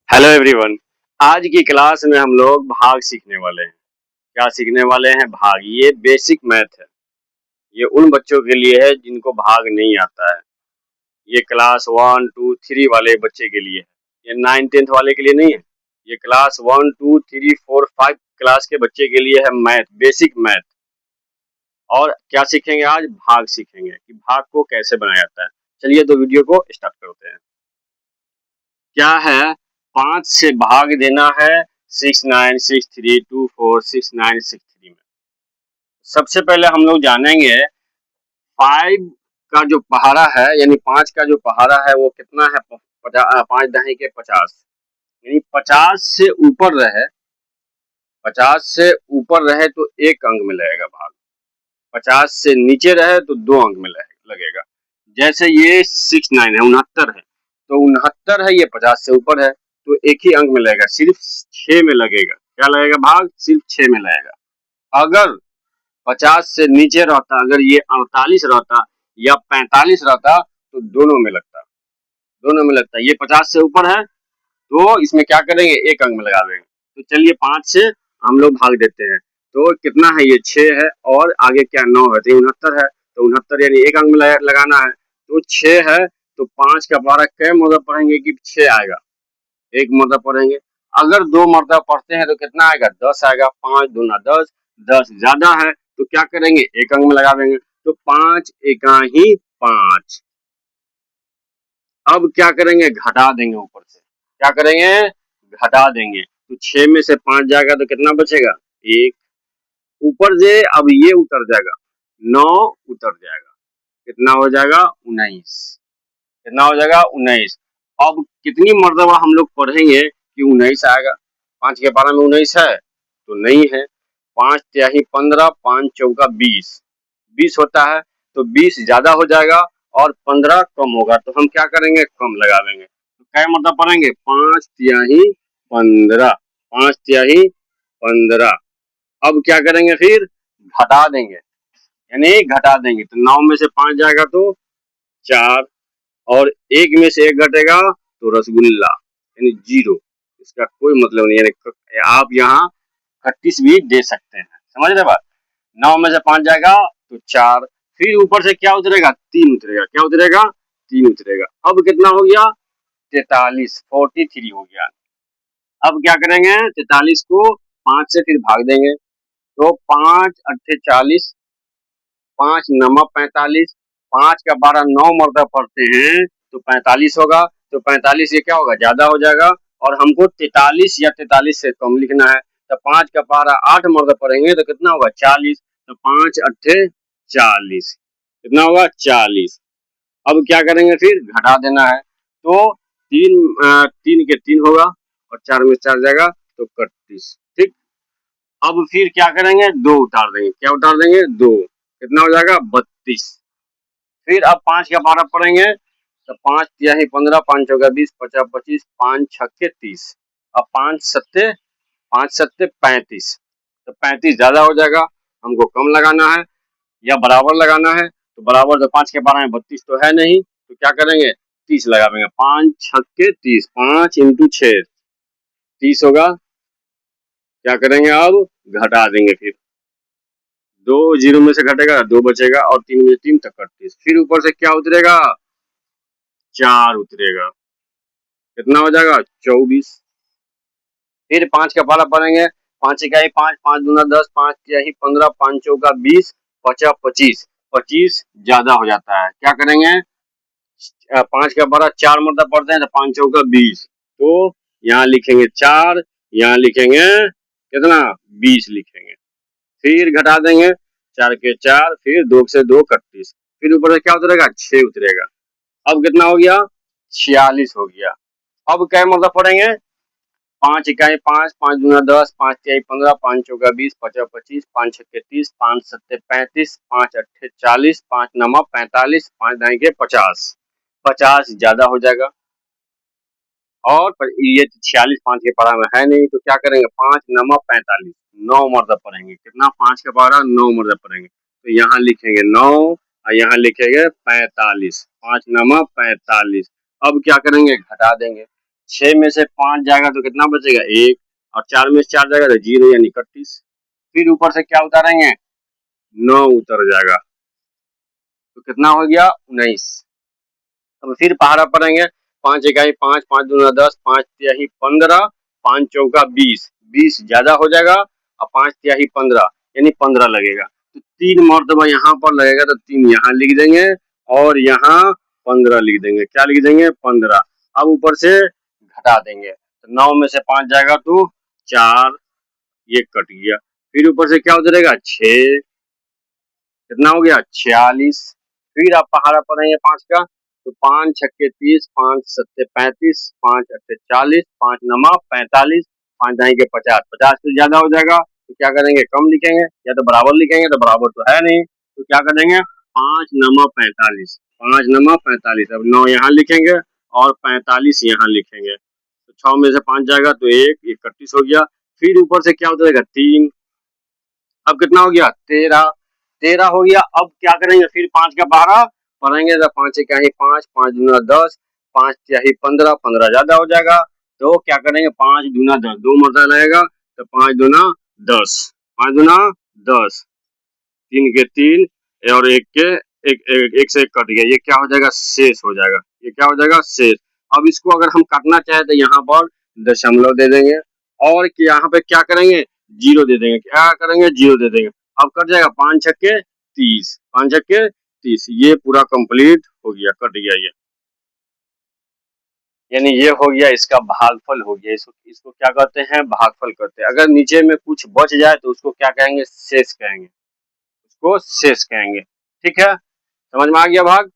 Hello everyone. आज की class में हम लोग भाग सीखने वाले हैं। क्या सीखने वाले हैं? भाग। ये बेसिक मैथ है। ये उन बच्चों के लिए है जिनको भाग नहीं आता है। ये क्लास 1, 2, 3 वाले बच्चे के लिए है। ये 9, 10th वाले के लिए नहीं है। ये क्लास 1, 2, 3, 4, 5 क्लास के बच्चे के लिए है मैथ, बेसिक मैथ। और क्या सीखेंगे आज? भाग सीखेंगे कि भाग को कैसे बनाया जाता है। चलिए तो वीडियो को स्टार्ट करते हैं। क्या है? 5 से भाग देना है 6963246963 में। सबसे पहले हम लोग जानेंगे 5 का जो पहाड़ा है, यानी 5 का जो पहाड़ा है वो कितना है? 5 दही के 50, यानी 50 से ऊपर रहे। 50 से ऊपर रहे तो 1 अंक में लगेगा भाग। 50 से नीचे रहे तो 2 अंक में लगेगा। जैसे ये 69 है, 69 है, तो 69 है, ये 50 से ऊपर है तो 1 ही अंक में लगेगा, सिर्फ 6 में लगेगा। क्या लगेगा? भाग सिर्फ 6 में लगेगा। अगर 50 से नीचे रहता, अगर ये 48 रहता या 45 रहता तो दोनों में लगता। दोनों में लगता। ये 50 से ऊपर है तो इसमें क्या करेंगे? 1 अंक में लगा देंगे। तो चलिए 5 से हम लोग भाग देते हैं। तो कितना है? ये 6 है और आगे क्या? 9 है, तो 69 है, तो 69 यानी 1 अंक में लगाना है। तो 6 है तो 5 का 12 कै मरतबा पढ़ेंगे कि 6 आएगा? 1 मरतबा पढ़ेंगे। अगर 2 मरतबा पढ़ते हैं तो कितना आएगा? 10 आएगा। 5 दूना 10, 10 ज्यादा है तो क्या करेंगे? 1 अंक में लगा देंगे। तो 5 एका ही 5। अब क्या करेंगे? घटा देंगे ऊपर से। क्या करेंगे? घटा देंगे। तो 6 में से 5 जाएगा तो कितना बचेगा? 1। ऊपर से अब ये उतर जाएगा, 9 उतर जाएगा। कितना हो जाएगा? 19। कितना हो जाएगा? 19। अब कितनी मर्तबा हम लोग पढ़ेंगे कि 19 आएगा? 5 के 12 में 19 है तो नहीं है। 5 त्याही 15, 5 चौका 20, 20 होता है तो 20 ज्यादा हो जाएगा और 15 कम होगा, तो हम क्या करेंगे? कम लगा देंगे। तो क्या मतलब पढ़ेंगे? 5 त्याही 15, 5 त्याही 15। अब क्या करेंगे? फिर घटा देंगे, यानी घटा देंगे। तो 9 में से 5 जाएगा तो 4, और 1 में से 1 घटेगा तो रसगुल्ला, यानी 0। इसका कोई मतलब नहीं है। आप यहाँ 31 भी दे सकते हैं। समझ रहे बात? 9 में से 5 जाएगा तो 4, फिर ऊपर से क्या उतरेगा? 3 उतरेगा। क्या उतरेगा? 3 उतरेगा। अब कितना हो गया? 43, 43 हो गया। अब क्या करेंगे? 43 को 5 से फिर भाग देंगे। तो 5 अट्ठे 40, 5 नमा 45, 5 का 12 9 मरतबा पढ़ते हैं तो 45 होगा। तो 45 ये क्या होगा? ज्यादा हो जाएगा और हमको 43 या 43 से कम लिखना है। तो 5 का 12 8 मरतबा पढ़ेंगे तो कितना होगा? 40। तो 5 अट्ठे 40, कितना होगा? 40। अब क्या करेंगे? फिर घटा देना है। तो 3 के 3 होगा और 4 में 4 जाएगा तो 31। ठीक। अब फिर क्या करेंगे? 2 उतार देंगे। क्या उतार देंगे? 2। कितना हो जाएगा? 32। फिर अब 5 का 12 पढ़ेंगे तो 5 तिहाई 15, 5 चौका 20, 50 25, 5 छक्के 30। अब 5 सत्ते 35, तो 35 ज्यादा हो जाएगा, हमको कम लगाना है या बराबर लगाना है। तो बराबर, तो 5 के 12 में 32 तो है नहीं, तो क्या करेंगे? 30 लगा देंगे। 5 छक्के 30, 5 इंटू 6 30 होगा। क्या करेंगे? अब घटा देंगे। फिर 2 0 में से घटेगा, 2 बचेगा और 3 में 3 तक 38। फिर ऊपर से क्या उतरेगा? 4 उतरेगा। कितना हो जाएगा? 24। फिर 5 का पाला पढ़ेंगे। 5 इकाई 5, 5 दूना 10, 5 तिहाई 15, 5 चौका 20, 50 25। 25 ज्यादा हो जाता है। क्या करेंगे? 5 का 12 4 मतलब पढ़ते हैं तो 5 चौका 20। तो यहाँ लिखेंगे 4, यहाँ लिखेंगे कितना? 20 लिखेंगे। फिर घटा देंगे। 4 के 4, फिर 2 से 2 31। फिर ऊपर से क्या उतरेगा? 6 उतरेगा। अब कितना हो गया? 46 हो गया। अब क्या मतलब पढ़ेंगे? 5 इकाई 5, 5 दूना 10, 5 तिहाई 15, 5 चौका 20, 50 25, 5 छक्के 30, 5 सत्ते 35, 5 अट्ठे 40, 5 नमा 45, 5 दाई के 50। 50 ज्यादा हो जाएगा और ये 46 5 के पढ़ा में है नहीं, तो क्या करेंगे? 5 नमा 45, 9 मरतबा पढ़ेंगे। कितना? 5 का 12 9 मरतबा पढ़ेंगे। तो यहाँ लिखेंगे 9 और यहाँ लिखेंगे 45। 5 नमा 45। अब क्या करेंगे? घटा देंगे। 6 में से 5 जाएगा तो कितना बचेगा 1, और 4 में से 4 जाएगा तो 0 यानी 31। फिर ऊपर से क्या उतारेंगे 9 उतर जाएगा तो कितना हो गया 19। अब फिर पहाड़ा पड़ेंगे, 5 इकाई 5, 5 दूना 10, 5 तिहाई 15, 5 चौका 20, 20 ज्यादा हो जाएगा और 5 तिहाई 15 यानी 15 लगेगा। तो 3 मरतबा यहाँ पर लगेगा तो 3 यहाँ लिख देंगे और यहाँ 15 लिख देंगे। क्या लिख देंगे 15। अब ऊपर से घटा देंगे तो 9 में से 5 जाएगा तो 4, ये कट गया। फिर ऊपर से क्या उतरेगा 6, कितना हो गया 46। फिर आप पहाड़ा पढ़ेंगे 5 का तो 5 छक्के 30, 5 सत्ते 35, 5 अट्ठे 40, 5 नमा 45, 5 दाई के 50, 50 से ज्यादा हो जाएगा तो क्या करेंगे कम लिखेंगे या तो बराबर लिखेंगे, तो बराबर तो है नहीं तो क्या करेंगे 5 नमा 45, 5 नमा 45। अब 9 यहाँ लिखेंगे और 45 यहाँ लिखेंगे तो 6 में से 5 जाएगा तो 1, 31 हो गया। फिर ऊपर से क्या उतरेगा 3, अब कितना हो गया 13, 13 हो गया। अब क्या करेंगे फिर 5 का 12 पढ़ेंगे तो 5 इकाई 5, 5 दूना 10, 5 तिहाई 15, 15 ज्यादा हो जाएगा तो क्या करेंगे 5 दूना 10, 2 मरतबा लगेगा तो 5 दूना 10, 5 दूना 10, 3 के 3 और 1 के एक से एक कट गया, ये क्या हो जाएगा शेष हो जाएगा, ये क्या हो जाएगा शेष। अब इसको अगर हम काटना चाहे तो यहाँ पर दशमलव दे देंगे और यहाँ पे क्या करेंगे 0 दे देंगे, क्या करेंगे 0 दे देंगे। अब कट जाएगा 5 छक्के 30, 5 छक्के 30, ये पूरा कंप्लीट हो गया, कट गया ये, यानी ये हो गया इसका भागफल हो गया। इसको क्या कहते हैं भागफल कहते हैं। अगर नीचे में कुछ बच जाए तो उसको क्या कहेंगे शेष कहेंगे, उसको शेष कहेंगे। ठीक है, समझ में आ गया भाग।